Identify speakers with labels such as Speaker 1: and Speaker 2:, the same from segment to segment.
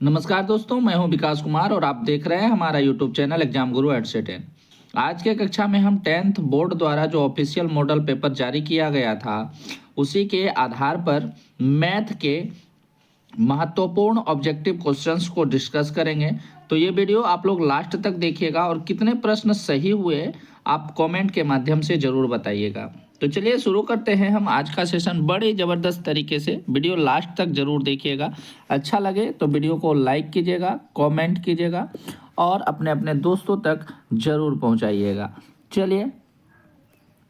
Speaker 1: नमस्कार दोस्तों, मैं हूं विकास कुमार और आप देख रहे हैं हमारा यूट्यूब चैनल एग्जाम गुरु @10। आज के कक्षा में हम 10th बोर्ड द्वारा जो ऑफिशियल मॉडल पेपर जारी किया गया था उसी के आधार पर मैथ के महत्वपूर्ण ऑब्जेक्टिव क्वेश्चंस को डिस्कस करेंगे। तो ये वीडियो आप लोग लास्ट तक देखिएगा और कितने प्रश्न सही हुए आप कमेंट के माध्यम से ज़रूर बताइएगा। तो चलिए शुरू करते हैं हम आज का सेशन बड़े ज़बरदस्त तरीके से। वीडियो लास्ट तक ज़रूर देखिएगा। अच्छा लगे तो वीडियो को लाइक कीजिएगा, कमेंट कीजिएगा और अपने अपने दोस्तों तक ज़रूर पहुंचाइएगा। चलिए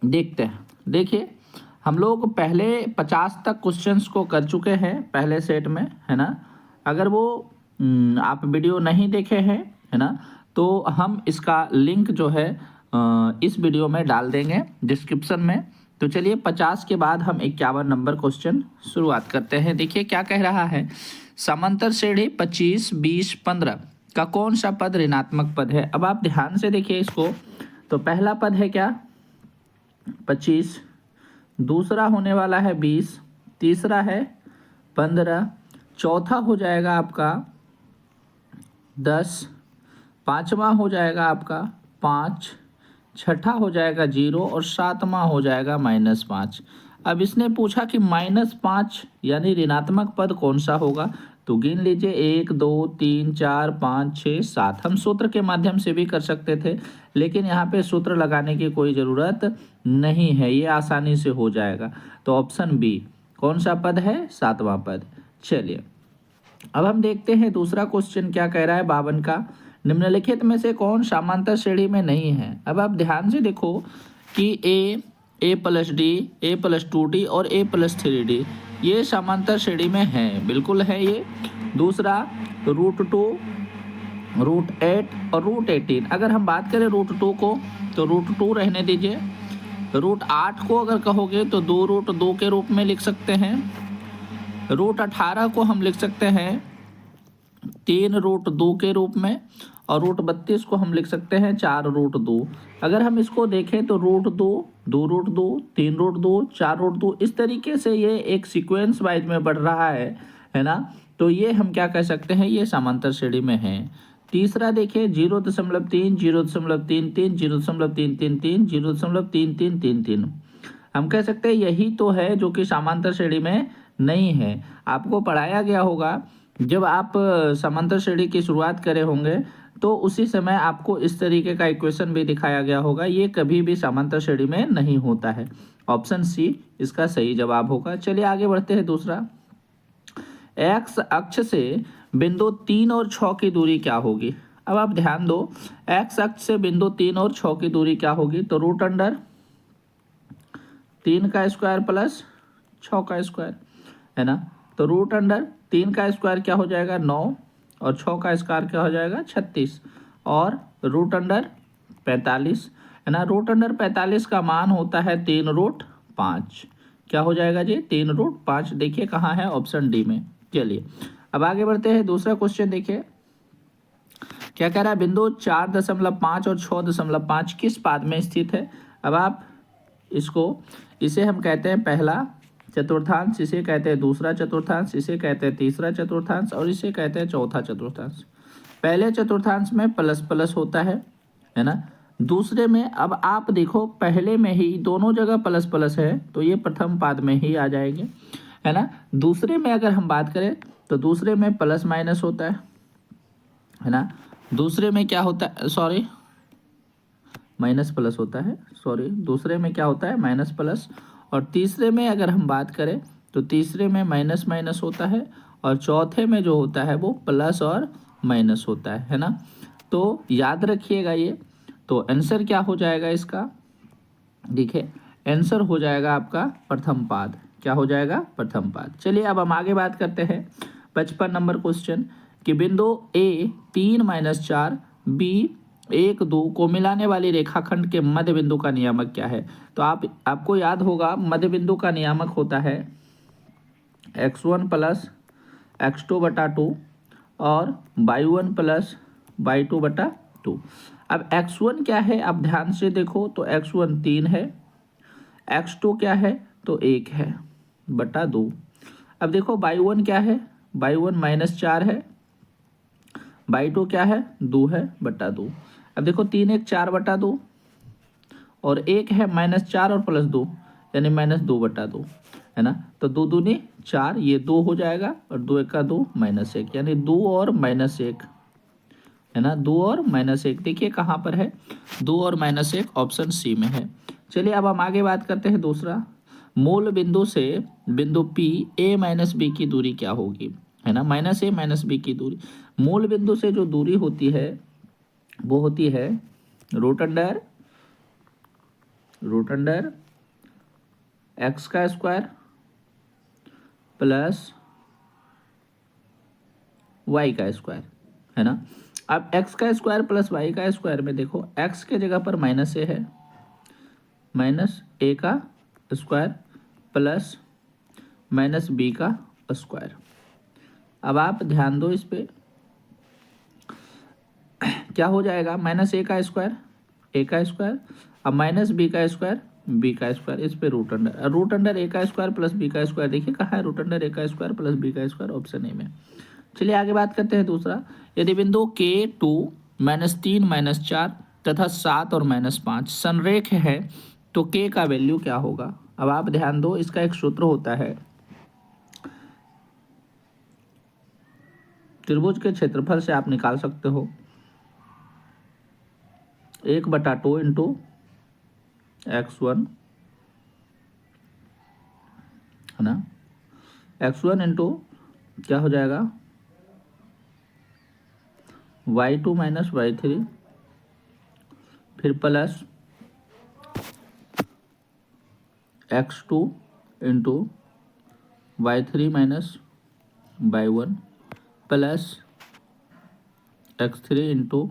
Speaker 1: देखते हैं। देखिए, हम लोग पहले 50 तक क्वेश्चंस को कर चुके हैं पहले सेट में, है ना। अगर वो आप वीडियो नहीं देखे हैं, है ना, तो हम इसका लिंक जो है इस वीडियो में डाल देंगे डिस्क्रिप्शन में। तो चलिए 50 के बाद हम 51 नंबर क्वेश्चन शुरुआत करते हैं। देखिए क्या कह रहा है, समांतर श्रेणी 25, 20, 15 का कौन सा पद ऋणात्मक पद है। अब आप ध्यान से देखिए इसको। तो पहला पद है क्या, 25, दूसरा होने वाला है 20, तीसरा है 15, चौथा हो जाएगा आपका 10, पांचवा हो जाएगा आपका 5, छठा हो जाएगा 0 और सातवां हो जाएगा -5। अब इसने पूछा कि -5 यानी ऋणात्मक पद कौन सा होगा। तो गिन लीजिए 1 2 3 4 5 6 7। हम सूत्र के माध्यम से भी कर सकते थे, लेकिन यहाँ पे सूत्र लगाने की कोई ज़रूरत नहीं है, ये आसानी से हो जाएगा। तो ऑप्शन बी कौन सा पद है, सातवां पद। चलिए अब हम देखते हैं दूसरा क्वेश्चन क्या कह रहा है। 52 का, निम्नलिखित में से कौन समांतर श्रेणी में नहीं है। अब आप ध्यान से देखो कि ए प्लस डी, ए प्लस 2d और ए प्लस 3d ये समांतर श्रेणी में है, बिल्कुल है ये। दूसरा √2, √8 और √18। अगर हम बात करें √2 को तो √2 रहने दीजिए। √8 को अगर कहोगे तो 2√2 के रूप में लिख सकते हैं। √18 को हम लिख सकते हैं 3√2 के रूप में और √32 को हम लिख सकते हैं 4√2। अगर हम इसको देखें तो √2, 2√2, 3√2, 4√2 इस तरीके से ये एक सीक्वेंस वाइज में बढ़ रहा है ना। तो ये हम क्या कह सकते हैं, ये समांतर श्रेणी में है। तीसरा देखिए 0.3, 0.33, 0.333, 0.3333। हम कह सकते हैं यही तो है जो कि समांतर श्रेणी में नहीं है। आपको पढ़ाया गया होगा जब आप समांतर श्रेणी की शुरुआत करे होंगे तो उसी समय आपको इस तरीके का इक्वेशन भी दिखाया गया होगा। ये कभी भी समांतर श्रेणी में नहीं होता है। ऑप्शन सी इसका सही जवाब होगा। चलिए आगे बढ़ते हैं। दूसरा, एक्स अक्ष से बिंदु 3 और 6 की दूरी क्या होगी। अब आप ध्यान दो, एक्स अक्ष से बिंदु 3 और 6 की दूरी क्या होगी। तो √3 का स्क्वायर प्लस 6 का स्क्वायर, है ना। तो √3 का स्क्वायर क्या हो जाएगा 9 और 6 का स्क्वायर क्या हो जाएगा 36 और √45, है ना। √45 का मान होता है 3√5। क्या हो जाएगा जी, 3√5। देखिए कहाँ है, ऑप्शन डी में। चलिए अब आगे बढ़ते हैं। दूसरा क्वेश्चन देखिए क्या कह रहा है, बिंदु 4.5 और 6.5 किस पाद में स्थित है। अब आप इसे हम कहते हैं पहला चतुर्थांश, इसे कहते हैं दूसरा चतुर्थांश, इसे कहते हैं तीसरा चतुर्थांश और इसे कहते हैं चौथा चतुर्थांश। पहले चतुर्थांश में प्लस प्लस होता है ना। दूसरे में अब आप देखो पहले में ही दोनों जगह प्लस प्लस है तो ये प्रथम पाद में ही आ जाएंगे, है ना। दूसरे में अगर हम बात करें तो दूसरे में प्लस माइनस होता है ना। दूसरे में क्या होता है, सॉरी माइनस प्लस होता है, सॉरी दूसरे में क्या होता है माइनस प्लस। और तीसरे में अगर हम बात करें तो तीसरे में माइनस माइनस होता है और चौथे में जो होता है वो प्लस और माइनस होता है ना। तो याद रखिएगा ये। तो आंसर क्या हो जाएगा इसका, देखिए आंसर हो जाएगा आपका प्रथम पाद। क्या हो जाएगा, प्रथम पाद। चलिए अब हम आगे बात करते हैं 55 नंबर क्वेश्चन कि बिंदु ए 3-4 बी 1 2 को मिलाने वाली रेखाखंड के मध्य बिंदु का नियामक क्या है। तो आपको याद होगा मध्य बिंदु का नियामक होता है x1 प्लस x2/2 और y1 प्लस y2/2। अब x1 क्या है, आप ध्यान से देखो तो x1 3 है, x2 क्या है तो 1 है बटा 2। अब देखो y1 क्या है, y1 -4 है बाई टू क्या है, 2 है बटा 2। अब देखो 3 1 4 बटा 2 और 1 है -4 और +2 यानी -2 बटा 2 है ना। तो 2 दूनी 4, ये 2 हो जाएगा और 2 1 का 2 -1 यानी 2 और -1 है ना। 2 और -1 देखिए कहाँ पर है, 2 और -1 ऑप्शन सी में है। चलिए अब हम आगे बात करते हैं दूसरा। मूल बिंदु से बिंदु P a माइनस बी की दूरी क्या होगी, है ना। -a - b की दूरी, मूल बिंदु से जो दूरी होती है वो होती है रूट अंडर एक्स का स्क्वायर प्लस वाई का स्क्वायर, है ना। अब एक्स का स्क्वायर प्लस वाई का स्क्वायर में देखो एक्स के जगह पर -a है, -a का स्क्वायर प्लस -b का स्क्वायर। अब आप ध्यान दो इस पे, क्या हो जाएगा, -a का स्क्वायर a का स्क्वायर, अब -b का स्क्वायर b का स्क्वायर, इस पे रूट अंडर a का स्क्वायर प्लस b का स्क्वायर। देखिए कहाँ है रूट अंडर a का स्क्वायर प्लस b का स्क्वायर, ऑप्शन ए में। चलिए आगे बात करते हैं दूसरा। यदि बिंदु K2 -3 -4 तथा 7 और -5 संरेख है तो K का वैल्यू क्या होगा। अब आप ध्यान दो, इसका एक सूत्र होता है, त्रिभुज के क्षेत्रफल से आप निकाल सकते हो 1/2 इंटू x1, है ना। x1 इंटू क्या हो जाएगा, y2 माइनस y3, फिर plus x2 into y3 minus y1 plus x3 into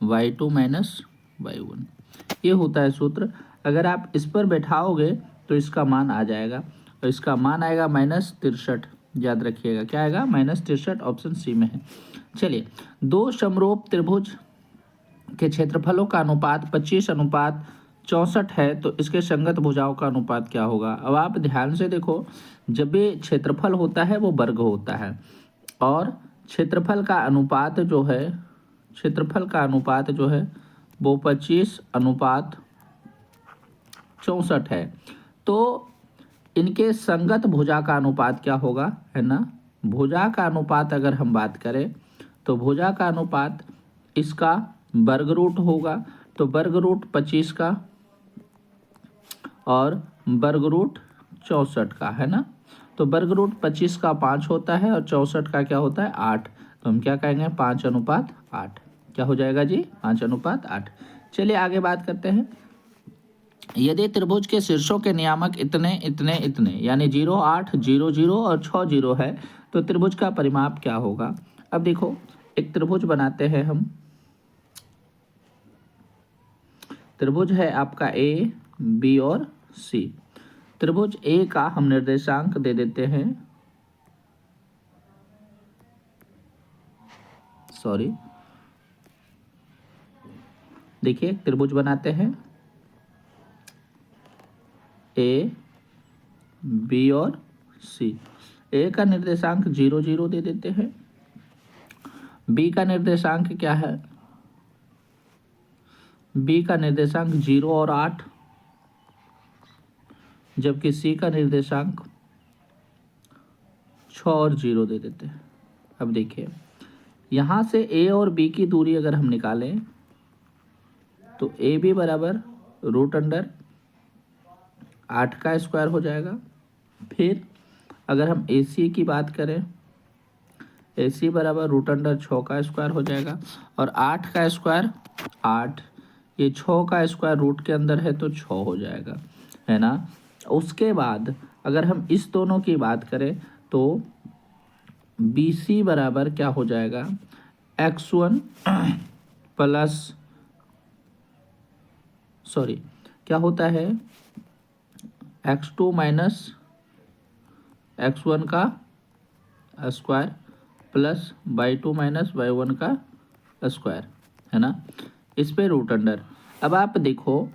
Speaker 1: y2 minus y1। ये होता है सूत्र। अगर आप इस पर बैठाओगे तो इसका मान आ जाएगा, और इसका मान आएगा -63। याद रखिएगा क्या आएगा, -63, ऑप्शन सी में है। चलिए, दो समरूप त्रिभुज के क्षेत्रफलों का अनुपात 25:64 है तो इसके संगत भुजाओं का अनुपात क्या होगा। अब आप ध्यान से देखो, जब भी क्षेत्रफल होता है वो वर्ग होता है, और क्षेत्रफल का अनुपात जो है वो 25:64 है। तो इनके संगत भुजा का अनुपात क्या होगा, है ना। भुजा का अनुपात अगर हम बात करें तो भुजा का अनुपात इसका वर्ग रूट होगा, तो वर्ग रूट 25 का और वर्ग रूट 64 का, है ना। तो वर्ग रूट 25 का 5 होता है और 64 का क्या होता है, 8। तो हम क्या कहेंगे, 5:8। क्या हो जाएगा जी, 5:8। चलिए आगे बात करते हैं। यदि त्रिभुज के शीर्षों के नियामक इतने इतने इतने यानी 0 8 0 0 और 6 0 है तो त्रिभुज का परिमाप क्या होगा। अब देखो, एक त्रिभुज बनाते हैं हम। त्रिभुज है आपका ए बी और सी। त्रिभुज ए का हम निर्देशांक दे देते हैं, सॉरी, देखिए त्रिभुज बनाते हैं ए बी और सी। ए का निर्देशांक 0 0 दे देते हैं, बी का निर्देशांक क्या है, बी का निर्देशांक 0 और 8, जबकि सी का निर्देशांक 6 और 0 दे देते हैं। अब देखिए, यहाँ से ए और बी की दूरी अगर हम निकालें तो ए बी बराबर √8 का स्क्वायर हो जाएगा। फिर अगर हम ए सी की बात करें, ए सी बराबर √6 का स्क्वायर हो जाएगा, और 8 का स्क्वायर 8, ये 6 का स्क्वायर रूट के अंदर है तो 6 हो जाएगा, है ना। उसके बाद अगर हम इस दोनों की बात करें तो बी सी बराबर क्या हो जाएगा, x1 प्लस, सॉरी, क्या होता है, x2 माइनस x1 का square plus y2 minus y1 का स्क्वायर, है ना। इस पे रूट अंडर। अब आप देखो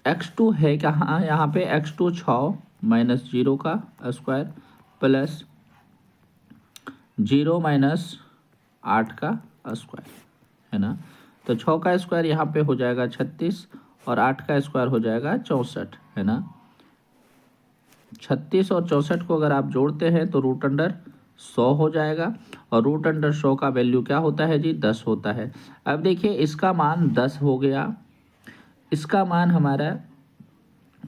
Speaker 1: x2 है कहाँ, यहाँ पे x2 6 -0 का स्क्वायर प्लस 0 माइनस 8 का स्क्वायर, है ना। तो 6 का स्क्वायर यहाँ पे हो जाएगा 36 और 8 का स्क्वायर हो जाएगा 64, है ना। 36 और 64 को अगर आप जोड़ते हैं तो रूट अंडर 100 हो जाएगा, और रूट अंडर 100 का वैल्यू क्या होता है जी, 10 होता है। अब देखिए इसका मान 10 हो गया, इसका मान हमारा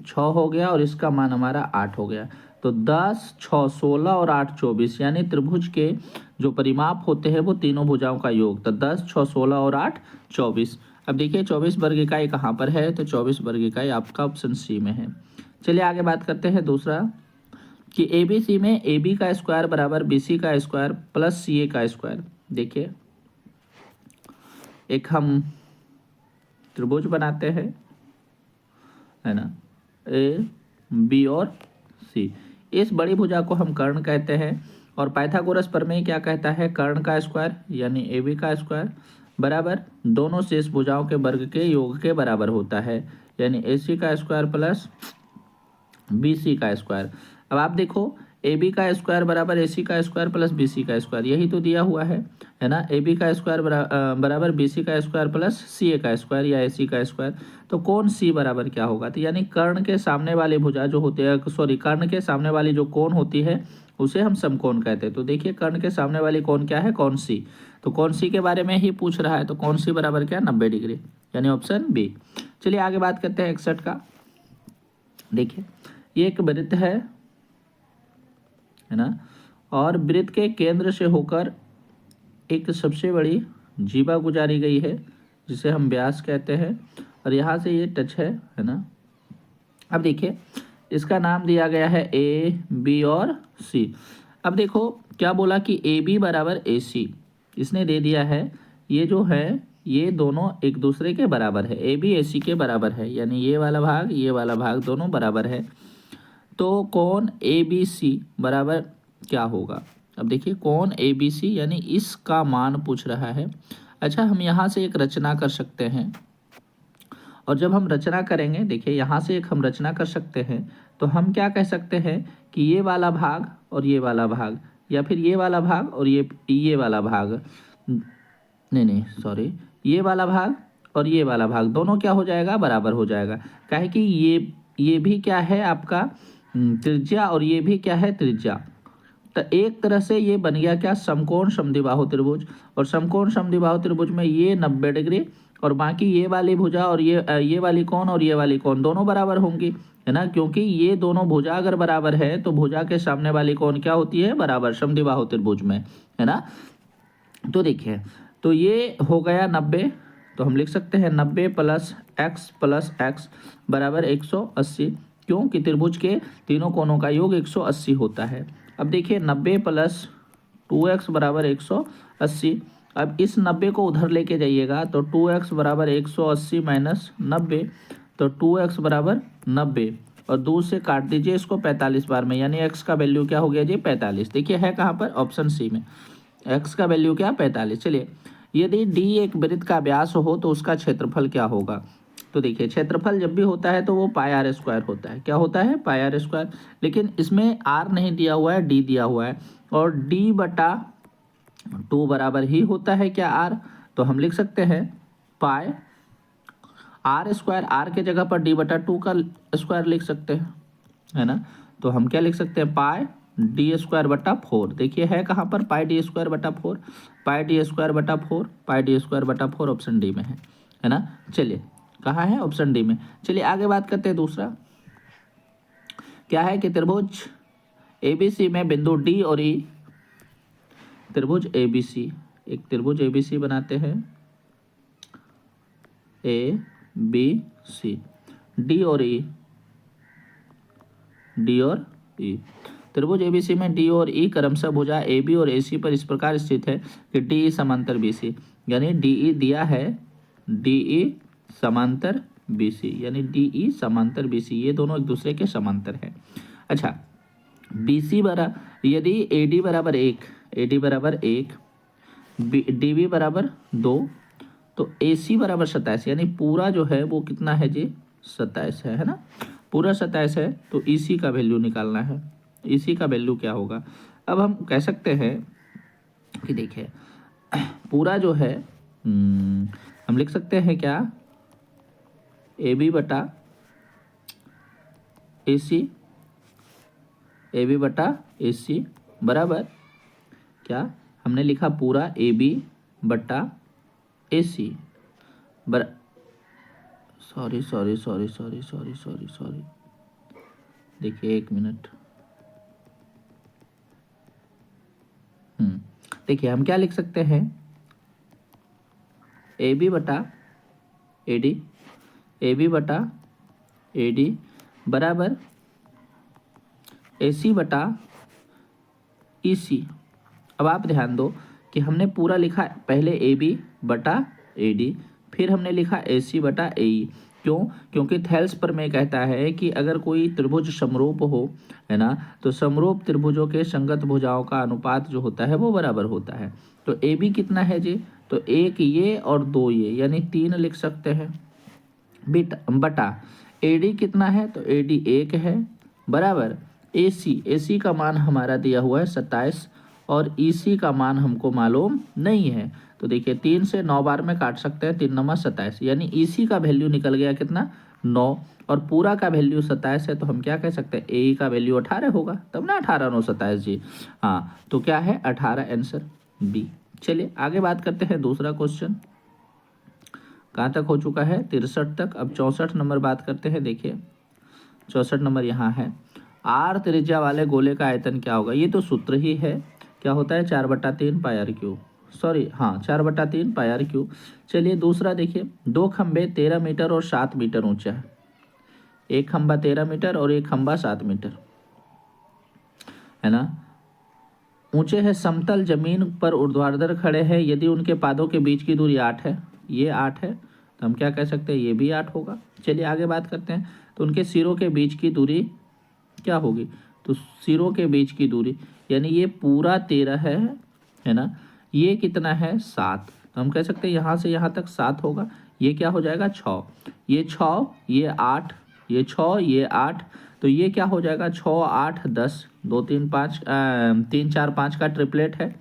Speaker 1: 6 हो गया, और इसका मान हमारा 8 हो गया। तो 10, 6, 16 और 8, 24, यानी त्रिभुज के जो परिमाप होते हैं वो तीनों भुजाओं का योग। तो 10, 6, 16 और 8, 24। अब देखिए 24 वर्ग इकाई कहाँ पर है, तो 24 वर्ग इकाई आपका ऑप्शन सी में है। चलिए आगे बात करते हैं दूसरा, कि ए बी सी में ए बी का स्क्वायर बराबर बी सी का स्क्वायर प्लस सी ए का स्क्वायर। देखिए एक हम त्रिभुज बनाते हैं, है ना, ए बी और सी। इस बड़ी भुजा को हम कर्ण कहते हैं, और पाइथागोरस प्रमेय क्या कहता है, कर्ण का स्क्वायर यानी ए बी का स्क्वायर बराबर दोनों शेष भुजाओं के वर्ग के योग के बराबर होता है, यानी ए सी का स्क्वायर प्लस बी सी का स्क्वायर। अब आप देखो ए बी का स्क्वायर बराबर ए सी का स्क्वायर प्लस बी सी का स्क्वायर, यही तो दिया हुआ है ना। ए बी का स्क्वायर बराबर बी सी का स्क्वायर प्लस सी ए का स्क्वायर या ए सी का स्क्वायर। तो कौन सी बराबर क्या होगा, तो यानी कर्ण के सामने वाली भुजा जो होती है, सॉरी कर्ण के सामने वाली जो कोण होती है उसे हम समकोण कहते हैं। तो देखिए कर्ण के सामने वाली कोण क्या है, कौन सी, तो कौन सी के बारे में ही पूछ रहा है, तो कौन सी बराबर क्या, 90 डिग्री, यानी ऑप्शन बी। चलिए आगे बात करते हैं 61 का। देखिए ये एक वृत्त है ना, और वृत्त के केंद्र से होकर एक सबसे बड़ी जीवा गुजारी गई है जिसे हम व्यास कहते हैं, और यहाँ से ये टच है ना। अब देखिए इसका नाम दिया गया है ए बी और सी। अब देखो क्या बोला कि ए बी बराबर ए सी, इसने दे दिया है, ये जो है ये दोनों एक दूसरे के बराबर है, ए बी ए सी के बराबर है, यानी ये वाला भाग दोनों बराबर है। तो कौन ए बी सी बराबर क्या होगा, अब देखिए कौन ए बी सी यानी इसका मान पूछ रहा है। अच्छा हम यहाँ से एक रचना कर सकते हैं, और जब हम रचना करेंगे, देखिए यहाँ से एक हम रचना कर सकते हैं, तो हम क्या कह सकते हैं कि ये वाला भाग और ये वाला भाग, या फिर ये वाला भाग और ये वाला भाग, नहीं सॉरी, ये वाला भाग और ये वाला भाग दोनों क्या हो जाएगा, बराबर हो जाएगा। काहे कि ये भी क्या है आपका त्रिज्या, और ये भी क्या है त्रिज्या। तो एक तरह से ये बन गया क्या, समकोण समद्विबाहु त्रिभुज, और समकोण समद्विबाहु त्रिभुज में ये 90 डिग्री, और बाकी ये वाली भुजा और ये वाली कोण और ये वाली कोण दोनों बराबर होंगी, है ना, क्योंकि ये दोनों भुजा अगर बराबर है तो भुजा के सामने वाली कोण क्या होती है, बराबर समद्विबाहु त्रिभुज में, है ना। तो देखिए तो ये हो गया 90, तो हम लिख सकते हैं 90 प्लस एक्स बराबर 180, क्योंकि त्रिभुज के तीनों कोणों का योग 180 होता है। अब देखिए 90 प्लस 2x बराबर 180। अब इस 90 को उधर लेके जाइएगा तो 2x बराबर 180 माइनस 90, तो 2x बराबर 90, और 2 से काट दीजिए इसको 45 बार में, यानी x का वैल्यू क्या हो गया जी, 45। देखिए है कहाँ पर, ऑप्शन सी में, x का वैल्यू क्या, 45। चलिए यदि d एक वृत्त का व्यास हो तो उसका क्षेत्रफल क्या होगा, तो देखिए क्षेत्रफल जब भी होता है तो वो पाई आर स्क्वायर होता है, क्या होता है, पाई आर स्क्वायर। लेकिन इसमें r नहीं दिया हुआ है, d दिया हुआ है, और d/2 बराबर ही होता है क्या, r, तो हम लिख सकते हैं पाई आर स्क्वायर, आर के जगह पर d/2 का स्क्वायर लिख सकते हैं, है ना। तो हम क्या लिख सकते हैं, पाई d²/4। देखिए है कहाँ पर, पाई d²/4, पाई d²/4, पाई d²/4 ऑप्शन डी में है ना। चलिए कहाँ है, ऑप्शन डी में। चलिए आगे बात करते हैं दूसरा, क्या है कि त्रिभुज एबीसी में बिंदु डी और ई, त्रिभुज एबीसी, एक त्रिभुज एबीसी बनाते हैं, ए बी सी, डी और ई, त्रिभुज एबीसी में डी और ई क्रमशः भुजा ए बी और ए सी पर इस प्रकार स्थित है कि डी ई समांतर बी सी, यानी डी ई दिया है, डी ई समांतर बी सी, यानी डी ई समांतर बी सी, ये दोनों एक दूसरे के समांतर है। अच्छा बी सी बराबर, यदि ए डी बराबर 1, ए डी बराबर 1, डी बी बराबर 2, तो ए सी बराबर 27, यानी पूरा जो है वो कितना है जी, 27 है ना, पूरा 27 है। तो ई सी का वैल्यू निकालना है, ई सी का वैल्यू क्या होगा। अब हम कह सकते हैं कि देखिए पूरा जो है हम लिख सकते हैं क्या, ए बी बटा ए सी, ए बी बटा ए सी बराबर क्या, हमने लिखा पूरा ए बी बटा A C sorry sorry sorry sorry sorry sorry sorry देखिए 1 मिनट। देखिए हम क्या लिख सकते हैं, ए बी बटा ए डी, ए बी बटा ए डी बराबर ए सी बटा ई सी। अब आप ध्यान दो कि हमने पूरा लिखा पहले ए बी बटा ए डी, फिर हमने लिखा ए सी बटा ए ई। क्यों? क्योंकि थेल्स प्रमेय कहता है कि अगर कोई त्रिभुज समरूप हो, है ना, तो समरूप त्रिभुजों के संगत भुजाओं का अनुपात जो होता है वो बराबर होता है। तो ए बी कितना है जी, तो 1 ये और 2 ये, यानी 3 लिख सकते हैं बटा ए डी कितना है, तो ए डी 1 है बराबर ए सी का मान हमारा दिया हुआ है 27 और ई सी का मान हमको मालूम नहीं है। तो देखिए 3 से 9 बार में काट सकते हैं, 3 9 27, यानी ई सी का वैल्यू निकल गया कितना 9 और पूरा का वैल्यू 27 है। तो हम क्या कह सकते हैं, ए का वैल्यू 18 होगा, तब ना 18 9 27 जी। हाँ तो क्या है 18 आंसर बी। चलिए आगे बात करते हैं दूसरा क्वेश्चन, कहाँ तक हो चुका है 63 तक। अब 64 नंबर बात करते हैं। देखिए 64 नंबर यहाँ है, आर त्रिज्या वाले गोले का आयतन क्या होगा। ये तो सूत्र ही है, क्या होता है 4/3 पाई आर क्यूब, सॉरी हाँ 4/3 पाई आर क्यूब। चलिए दूसरा देखिए, 2 खंबे 13 मीटर और 7 मीटर ऊंचा है, एक खंबा 13 मीटर और एक खंबा 7 मीटर, है ना, ऊंचे है, समतल जमीन पर ऊर्ध्वाधर खड़े हैं। यदि उनके पादों के बीच की दूरी 8 है, ये 8 है, तो हम क्या कह सकते हैं, ये भी 8 होगा। चलिए आगे बात करते हैं, तो उनके सिरों के बीच की दूरी क्या होगी, तो सिरों के बीच की दूरी यानी ये पूरा 13 है ना, ये कितना है 7, तो हम कह सकते हैं यहाँ से यहाँ तक 7 होगा। ये क्या हो जाएगा 6, ये 6 ये 8, ये 6 ये 8, तो ये क्या हो जाएगा 6 8 10, 2 3 5 3 4 5 का ट्रिपलेट है,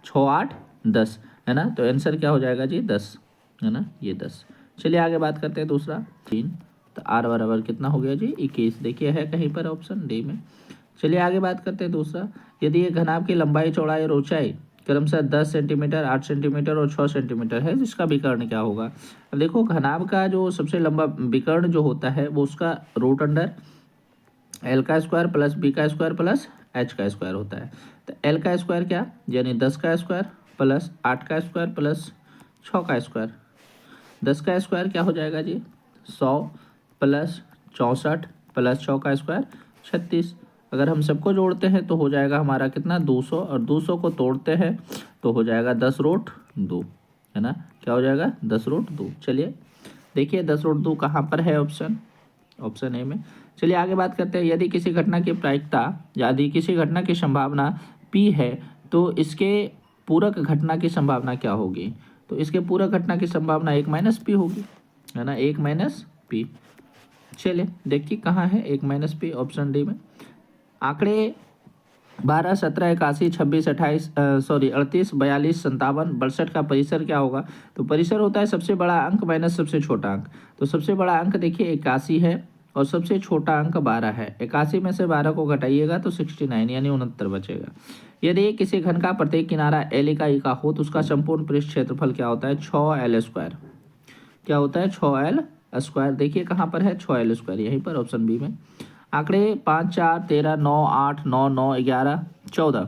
Speaker 1: 6 8 10 है ना, तो आंसर क्या हो जाएगा जी 10, है ना, ये 10। चलिए आगे बात करते हैं दूसरा 3, तो आर बराबर कितना हो गया जी 21, देखिए है कहीं पर ऑप्शन डी में। चलिए आगे बात करते हैं दूसरा, यदि ये घनाभ की लंबाई चौड़ाई और ऊंचाई क्रमशः 10 सेंटीमीटर 8 सेंटीमीटर और 6 सेंटीमीटर है, जिसका विकर्ण क्या होगा। अब देखो घनाभ का जो सबसे लंबा विकर्ण जो होता है वो उसका रूट अंडर एल का स्क्वायर प्लस बी का स्क्वायर प्लस एच का स्क्वायर होता है। तो एल का स्क्वायर क्या, यानी 10 का स्क्वायर प्लस 8 का स्क्वायर प्लस 6 का स्क्वायर, 10 का स्क्वायर क्या हो जाएगा जी 100 प्लस 64 प्लस 6 का स्क्वायर 36। अगर हम सबको जोड़ते हैं तो हो जाएगा हमारा कितना 200, और 200 को तोड़ते हैं तो हो जाएगा 10√2, है ना, क्या हो जाएगा 10√2। चलिए देखिए 10√2 कहाँ पर है, ऑप्शन ए में। चलिए आगे बात करते हैं, यदि किसी घटना की प्रायिकता यदि किसी घटना की संभावना P है तो इसके पूरक घटना की संभावना क्या होगी, तो इसके पूरक घटना की संभावना 1 - P होगी, है ना, 1 - P। चलिए देखिए कहाँ है 1 - P, ऑप्शन डी में। आंकड़े 12 17 81 26 28 38 42 57 62 का परिसर क्या होगा, तो परिसर होता है सबसे बड़ा अंक माइनस सबसे छोटा अंक। तो सबसे बड़ा अंक देखिए 81 है और सबसे छोटा अंक 12 है, 81 में से 12 को घटाइएगा तो 69 यानी 69 बचेगा। यदि किसी घन का प्रत्येक किनारा एल इकाई का हो तो उसका संपूर्ण पृष्ठ क्षेत्रफल क्या होता है 6L², क्या होता है 6L²। देखिए कहाँ पर है 6L², यहीं पर ऑप्शन बी में। आंकड़े 5 4 13 9 8 9 9 11 14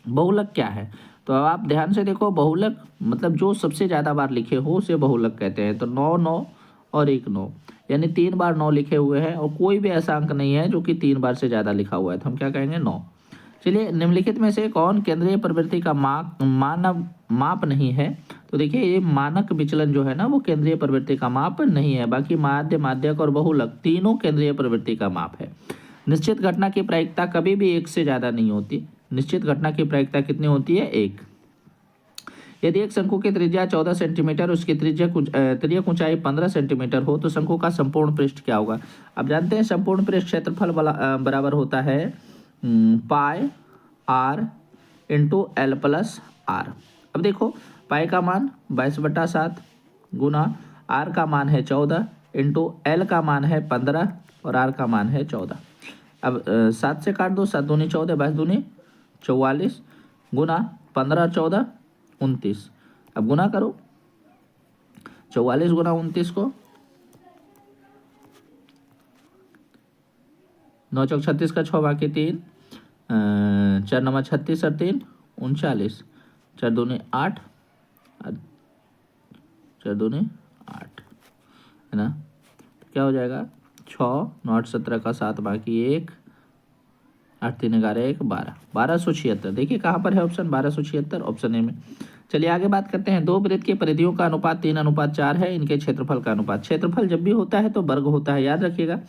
Speaker 1: बहुलक क्या है, तो अब आप ध्यान से देखो, बहुलक मतलब जो सबसे ज़्यादा बार लिखे हो उसे बहुलक कहते हैं। तो 9 9 और 1 9 यानी 3 बार 9 लिखे हुए हैं और कोई भी ऐसा अंक नहीं है जो कि 3 बार से ज़्यादा लिखा हुआ है, तो हम क्या कहेंगे 9। चलिए निम्नलिखित में से कौन केंद्रीय प्रवृत्ति का माप नहीं है, तो देखिए ये मानक विचलन जो है ना वो केंद्रीय प्रवृत्ति का माप नहीं है, बाकी माध्य माध्यक और बहुलक तीनों केंद्रीय प्रवृत्ति का माप है। निश्चित घटना की प्रायिकता कभी भी 1 से ज़्यादा नहीं होती, निश्चित घटना की प्रायिकता कितनी होती है 1। यदि एक शंकु की त्रिज्या 14 सेंटीमीटर उसकी त्रिज्यक ऊंचाई 15 सेंटीमीटर हो तो शंकु का संपूर्ण पृष्ठ क्या होगा। अब जानते हैं संपूर्ण पृष्ठ क्षेत्रफल बराबर होता है pi r into L plus R. अब देखो पाई का मान 22/7 गुना आर का मान है 14 इंटू एल का मान है 15 और आर का मान है 14। अब 7 से काट दो, 7 दूनी 14, 22 दूनी 44 गुना 15 14 29। अब गुना करो 44 गुना 29 को, 9 चौक 36 का 6 बाकी 3, 4 9 36 और 3 39, 4 दूनी 8, 4 दूनी 8 है ना। क्या हो जाएगा 6 9 8 17 का 7 बाकी 1, 8 3 11 1 12, 1276। देखिए कहाँ पर है ऑप्शन 1276, ऑप्शन ए में। चलिए आगे बात करते हैं। दो वृत्त की परिधियों का अनुपात 3:4 है, इनके क्षेत्रफल का अनुपात। क्षेत्रफल जब भी होता है तो वर्ग होता है, याद रखिएगा।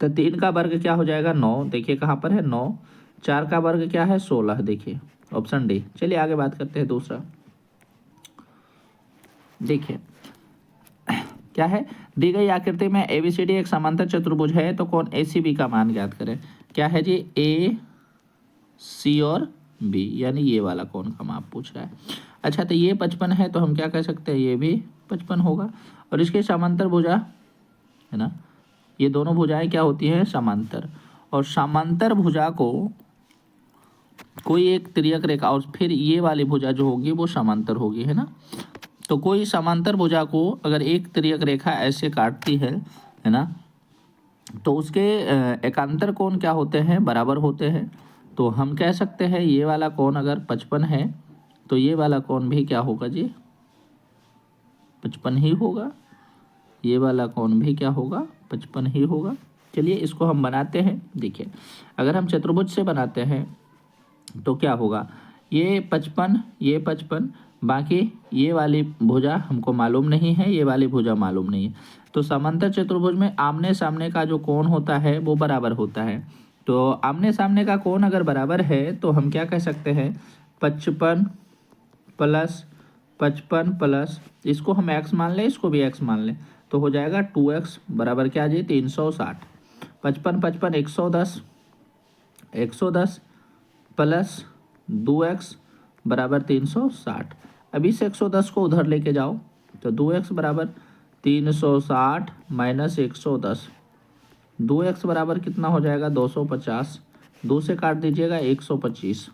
Speaker 1: तो 3 का वर्ग क्या हो जाएगा 9, देखिए कहाँ पर है 9। 4 का वर्ग क्या है 16, देखिए ऑप्शन डी। चलिए आगे बात करते हैं दूसरा। देखिए क्या है, दी गई आकृति में एबीसीडी एक समांतर चतुर्भुज है तो कोण एसीबी का मान ज्ञात करें। क्या है जी, ए सी और बी, यानी ये वाला कोण का माप पूछ रहा है। अच्छा तो ये 55 है तो हम क्या कह सकते हैं, ये भी 55 होगा। और इसके समांतर भुजा है ना, ये दोनों भुजाएं क्या होती हैं समांतर। और समांतर भुजा को कोई एक तिर्यक रेखा, और फिर ये वाली भुजा जो होगी वो समांतर होगी, है ना। तो कोई समांतर भुजा को अगर एक तिर्यक रेखा ऐसे काटती है ना, तो उसके एकांतर कोण क्या होते हैं, बराबर होते हैं। तो हम कह सकते हैं ये वाला कोण अगर 55 है तो ये वाला कोण भी क्या होगा जी 55 ही होगा। ये वाला कोण भी क्या होगा 55 ही होगा। चलिए इसको हम बनाते हैं। देखिए अगर हम चतुर्भुज से बनाते हैं तो क्या होगा, ये 55 ये 55, बाकी ये वाली भुजा हमको मालूम नहीं है, ये वाली भुजा मालूम नहीं है। तो समांतर चतुर्भुज में आमने सामने का जो कोण होता है वो बराबर होता है। तो आमने सामने का कोण अगर बराबर है तो हम क्या कह सकते हैं 55 प्लस 55 प्लस, इसको हम x मान लें, इसको भी x मान लें, तो हो जाएगा 2x बराबर क्या जी 360। 55 55 110, 110 प्लस 2x बराबर 360। अब इस 110 को उधर लेके जाओ तो 2x बराबर 360 माइनस 110, 2x बराबर कितना हो जाएगा 250, 2 से काट दीजिएगा 125,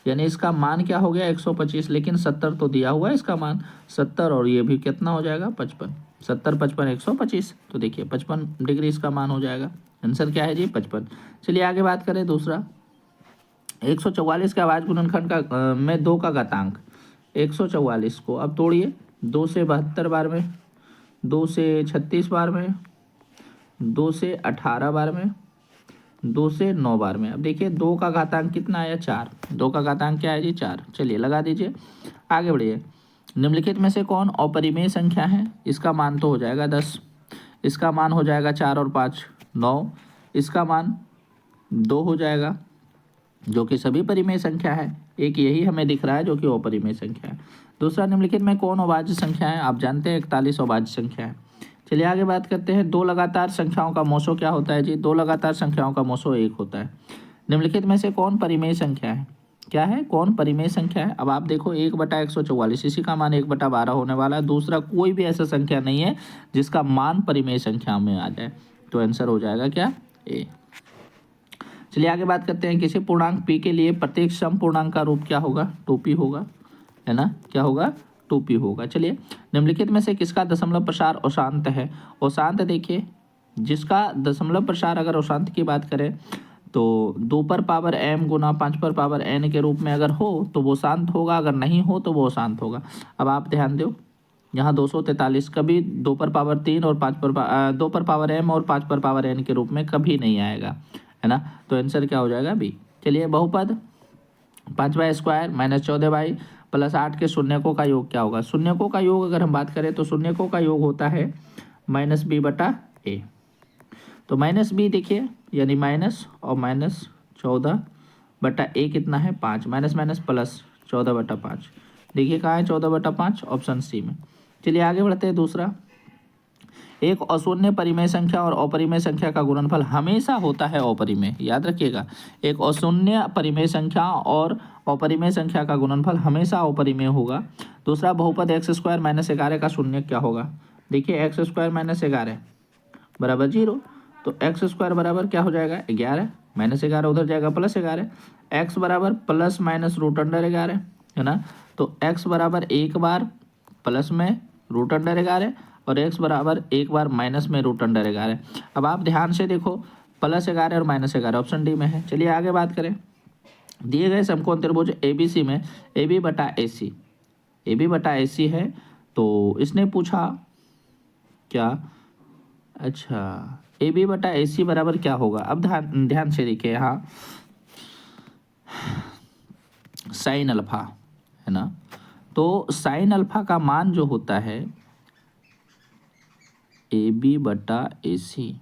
Speaker 1: यानी इसका मान क्या हो गया 125। लेकिन 70 तो दिया हुआ है इसका मान 70, और ये भी कितना हो जाएगा 55, 70 55 125, तो देखिए 55 डिग्री इसका मान हो जाएगा। आंसर क्या है जी 55। चलिए आगे बात करें दूसरा। 144 का अभाज्य गुणनखंड का में 2 का घातांक 144 को अब तोड़िए, 2 से 72 बार में, 2 से 36 बार में, 2 से 18 बार में, 2 से 9 बार में। अब देखिए 2 का घातांक कितना आया 4, 2 का घातांक क्या है जी 4। चलिए लगा दीजिए, आगे बढ़िए। निम्नलिखित में से कौन अपरिमेय संख्या है, इसका मान तो हो जाएगा 10, इसका मान हो जाएगा 4 और 5 9, इसका मान 2 हो जाएगा जो कि सभी परिमेय संख्या है। एक यही हमें दिख रहा है जो कि अपरिमेय संख्या है। दूसरा, निम्नलिखित में कौन अभाज्य संख्या है, आप जानते हैं 41 अभाज्य संख्या है। चलिए आगे बात करते हैं। दो लगातार संख्याओं का मोसो क्या होता है जी, दो लगातार संख्याओं का मोसो 1 होता है। निम्नलिखित में से कौन परिमेय संख्या है, क्या है कौन परिमेय संख्या है। अब आप देखो 1/144, इसी का मान 1/12 होने वाला है। दूसरा कोई भी ऐसा संख्या नहीं है जिसका मान परिमेय संख्या में आ जाए, तो आंसर हो जाएगा क्या ए। चलिए आगे बात करते हैं। किसी पूर्णांक p के लिए प्रत्येक सम पूर्णांक का रूप क्या होगा 2p होगा, है ना, क्या होगा 2p होगा। चलिए निम्नलिखित में से किसका दशमलव प्रसार अशांत है। अशांत देखिए, जिसका दशमलव प्रसार अगर अशांत की बात करें तो 2 पर पावर m गुना 5 पर पावर n के रूप में अगर हो तो वो शांत होगा, अगर नहीं हो तो वो अशांत होगा। अब आप ध्यान दो, यहाँ 243 कभी 2 पर पावर 3 और 2 पर पावर m और 5 पर पावर n के रूप में कभी नहीं आएगा, है ना। तो आंसर क्या हो जाएगा बी। चलिए बहुपद 5/² माइनस 14 प्लस 8 के शून्यकों का योग क्या होगा। शून्यकों का योग अगर हम बात करें तो शून्यकों का योग होता है -b/a। तो -b देखिए, यानी माइनस और -14/a कितना है 5, माइनस माइनस प्लस 14/5। देखिए कहाँ है 14/5, ऑप्शन सी में। चलिए आगे बढ़ते हैं दूसरा। एक अशून्य परिमेय संख्या और अपरिमेय संख्या का गुणनफल हमेशा होता है अपरिमेय, याद रखिएगा। एक अशून्य परिमेय संख्या और अपरिमेय संख्या का गुणनफल हमेशा अपरिमेय होगा। दूसरा, बहुपद एक्स स्क्वायर माइनस 11 का शून्य क्या होगा? देखिए एक्स स्क्वायर माइनस 11 बराबर 0, तो एक्स स्क्वायर बराबर क्या हो जाएगा 11, माइनस 11 उधर जाएगा प्लस 11, एक्स बराबर प्लस माइनस रूट अंडर 11 है ना। तो एक्स बराबर एक बार प्लस में रूट अंडर 11 और एक्स बराबर एक बार माइनस में रूट अंडर 11। अब आप ध्यान से देखो, प्लस 11 और माइनस 11 ऑप्शन डी में है। चलिए आगे बात करें। दिए गए समकोण त्रिभुज ABC में AB बटा AC है, तो इसने पूछा क्या, अच्छा AB बटा AC बराबर क्या होगा? अब ध्यान से देखिए, यहाँ साइन अल्फा है ना, तो साइन अल्फा का मान जो होता है AB बटा AC,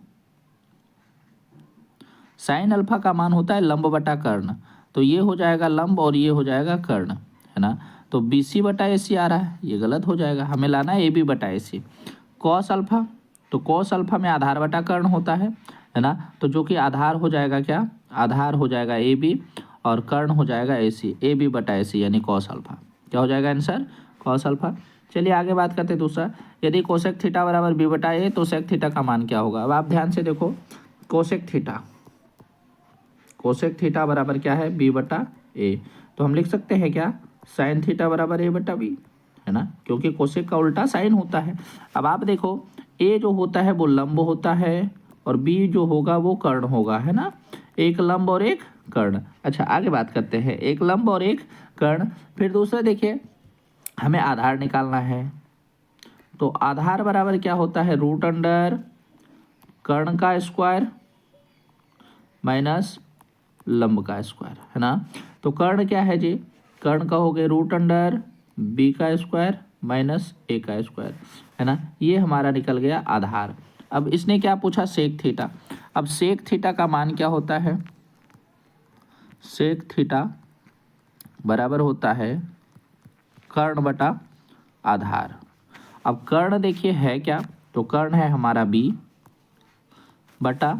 Speaker 1: साइन अल्फा का मान होता है लंब बटा कर्ण, तो ये हो जाएगा लंब और ये हो जाएगा कर्ण है ना। तो BC बटा AC आ रहा है, ये गलत हो जाएगा, हमें लाना है AB बटा AC। कॉस अल्फा, तो कॉस अल्फा में आधार बटा कर्ण होता है ना, तो जो कि आधार हो जाएगा क्या, आधार हो जाएगा AB और कर्ण हो जाएगा AC, AB बटा AC यानी कॉस अल्फा। क्या हो जाएगा आंसर? Cos alpha. चलिए आगे बात करते हैं दूसरा। यदि कोसेक थीटा बराबर B बटा A तो सेक थीटा का मान क्या होगा? अब आप ध्यान से देखो, कोसेक थीटा बराबर क्या है? B बटा A, तो हम लिख सकते हैं क्या, साइन थीटा बराबर A बटा B है ना, क्योंकि कोसेक का उल्टा साइन होता है। अब आप देखो, A जो होता है वो लंब होता है और B जो होगा वो कर्ण होगा है ना, एक लंब और एक कर्ण। अच्छा आगे बात करते हैं, एक लंब और एक कर्ण। फिर दूसरा देखिए, हमें आधार निकालना है, तो आधार बराबर क्या होता है? रूट अंडर कर्ण का स्क्वायर माइनस लंब का स्क्वायर है ना। तो कर्ण क्या है जी? कर्ण का हो गया रूट अंडर B का स्क्वायर माइनस A का स्क्वायर है ना, ये हमारा निकल गया आधार। अब इसने क्या पूछा? Sec theta. अब सेक थीटा का मान क्या होता है? सेक थीटा बराबर होता है कर्ण बटा आधार। अब कर्ण देखिए है क्या, तो कर्ण है हमारा B बटा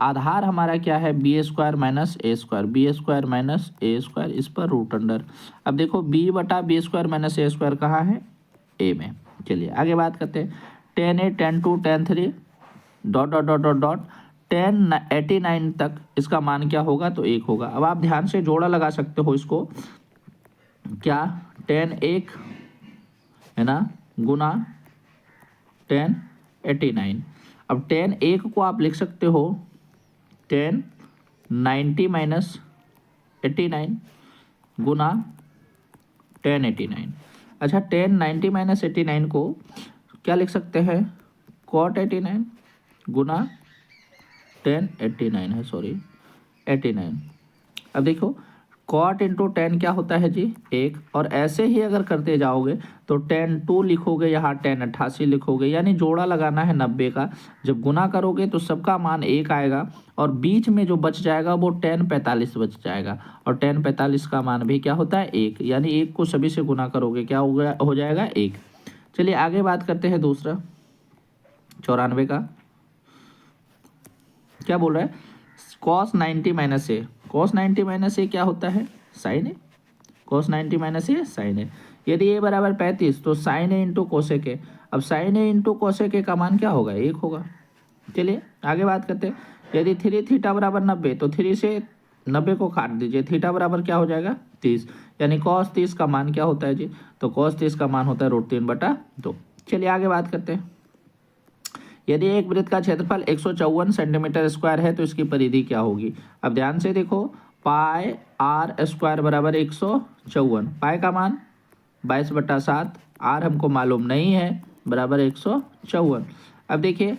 Speaker 1: आधार हमारा क्या है? बी स्क्वायर माइनस ए स्क्वायर, बी स्क्वायर माइनस ए स्क्वायर, इस पर रूट अंडर। अब देखो B बटा बी स्क्वायर माइनस ए स्क्वायर कहाँ है? A में। चलिए आगे बात करते हैं। 10A 10 2 10 3 dot dot dot dot dot 1089 तक इसका मान क्या होगा? तो 1 होगा। अब आप ध्यान से जोड़ा लगा सकते हो इसको, क्या 10 1 है ना गुना 1089। अब 10 1 को आप लिख सकते हो 1090 माइनस 89 गुना 1089। अच्छा 1090 माइनस 89 को क्या लिख सकते हैं? कॉट 89 गुना 1089 है, सॉरी 89। अब देखो कॉट इंटू 10 क्या होता है जी? 1, और ऐसे ही अगर करते जाओगे तो 10 2 लिखोगे, यहाँ 10 88 लिखोगे, यानी जोड़ा लगाना है 90 का। जब गुना करोगे तो सबका मान 1 आएगा और बीच में जो बच जाएगा वो 10 45 बच जाएगा, और 10 45 का मान भी क्या होता है? 1, यानी 1 को सभी से गुना करोगे क्या हो जाएगा? 1। चलिए आगे बात करते हैं दूसरा 94 का। क्या बोल रहा है? Cos 90 minus A, cos 90 minus A क्या होता है? Sine A, cos 90 minus A sine A. यदि ए बराबर 35 तो sine A into cosec A. अब sine A into cosec A का मान क्या होगा? 1 होगा। चलिए आगे बात करते हैं। यदि 3 थीटा बराबर 90 तो 3 से 90 को काट दीजिए, थीटा बराबर क्या हो जाएगा? 30, यानी कॉस 30 का मान क्या होता है जी? तो कॉस 30 का मान होता है √3/2। चलिए आगे बात करते हैं। यदि एक वृत्त का क्षेत्रफल 154 सेंटीमीटर स्क्वायर है तो इसकी परिधि क्या होगी? अब ध्यान से देखो, पाई आर स्क्वायर बराबर 154, पाई का मान 22/7, आर हमको मालूम नहीं है, बराबर 154। अब देखिए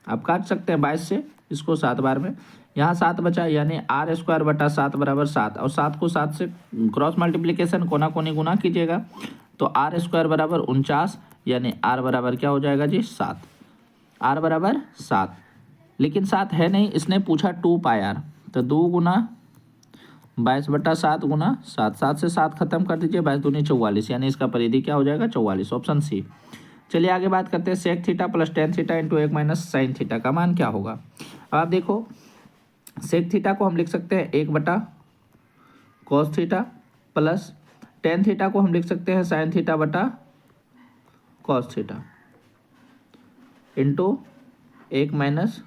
Speaker 1: आप काट सकते हैं 22 से इसको 7 बार में, यहाँ 7 बचा, यानी आर स्क्वायर बटा 7 बराबर 7, और 7 को 7 से क्रॉस मल्टीप्लिकेशन कोना कोनी गुना कीजिएगा तो आर स्क्वायर बराबर 49, यानी आर बराबर क्या हो जाएगा जी? 7, आर बराबर 7। लेकिन 7 है नहीं, इसने पूछा 2 पाई आर, तो 2 गुना 22/7 गुना 7, 7 से 7 खत्म कर दीजिए, 22 दूनी 44, यानी इसका परिधि क्या हो जाएगा? 44, ऑप्शन सी। चलिए आगे बात करते हैं sec theta plus tan theta into 1 minus sine theta का मान क्या होगा। अब आप देखो सेक थीटा को हम लिख सकते हैं 1 बटा cos theta plus tan theta को हम लिख सकते हैं साइन थीटा बटा cos theta into 1 minus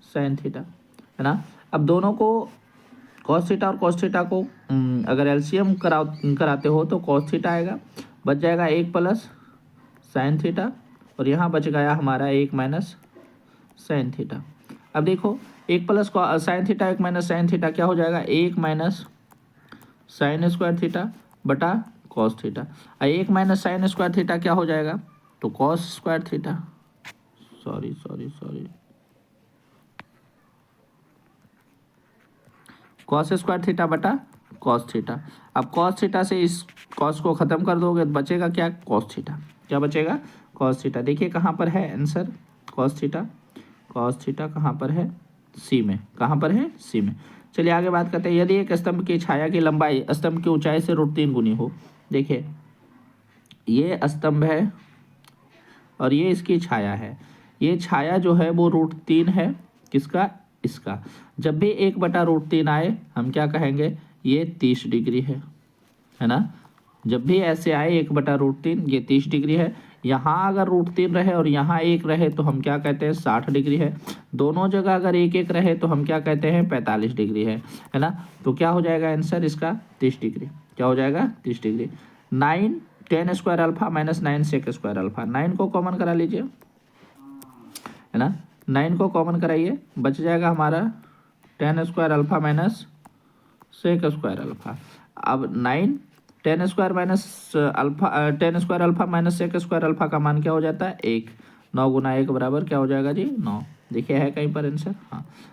Speaker 1: sine theta, है ना। अब दोनों को कॉस थीटा और कॉस थीटा को अगर एलसीएम कराते हो तो कॉस थीटा आएगा, बच जाएगा 1 प्लस साइन थीटा और यहाँ बच गया हमारा 1 माइनस साइन थीटा। अब देखो 1 plus sine theta 1 minus sine theta क्या हो जाएगा 1 माइनस साइन स्क्वायर थीटा बटा cos theta. 1 minus sine square theta क्या हो जाएगा तो cos square theta, sorry cos square theta बटा कॉस थीटा। अब कॉस थीटा से इस कॉस को ख़त्म कर दोगे तो बचेगा क्या कॉस थीटा, क्या बचेगा कॉस थीटा। देखिए कहाँ पर है आंसर कॉस थीटा कहाँ पर है सी में, कहाँ पर है सी में। चलिए आगे बात करते हैं यदि एक स्तंभ की छाया की लंबाई स्तंभ की ऊंचाई से √3 गुनी हो। देखिए ये स्तंभ है और ये इसकी छाया है, ये छाया जो है वो √3 है किसका इसका। जब भी 1/√3 आए हम क्या कहेंगे ये 30 डिग्री है ना। जब भी ऐसे आए 1/√3 ये 30 डिग्री है। यहाँ अगर √3 रहे और यहाँ 1 रहे तो हम क्या कहते हैं 60 डिग्री है। दोनों जगह अगर 1 रहे तो हम क्या कहते हैं 45 डिग्री है ना। तो क्या हो जाएगा आंसर इसका 30 डिग्री, क्या हो जाएगा 30 degree. 9 10 square alpha minus 9 sec square alpha, 9 को कॉमन करा लीजिए, है ना। 9 को कॉमन कराइए, बच जाएगा हमारा 10 square alpha minus sec square alpha. अब 9 10 square alpha minus sec square alpha का मान क्या हो जाता है 1। 9 गुना 1 बराबर क्या हो जाएगा जी 9। देखिए है कहीं पर आंसर, हाँ।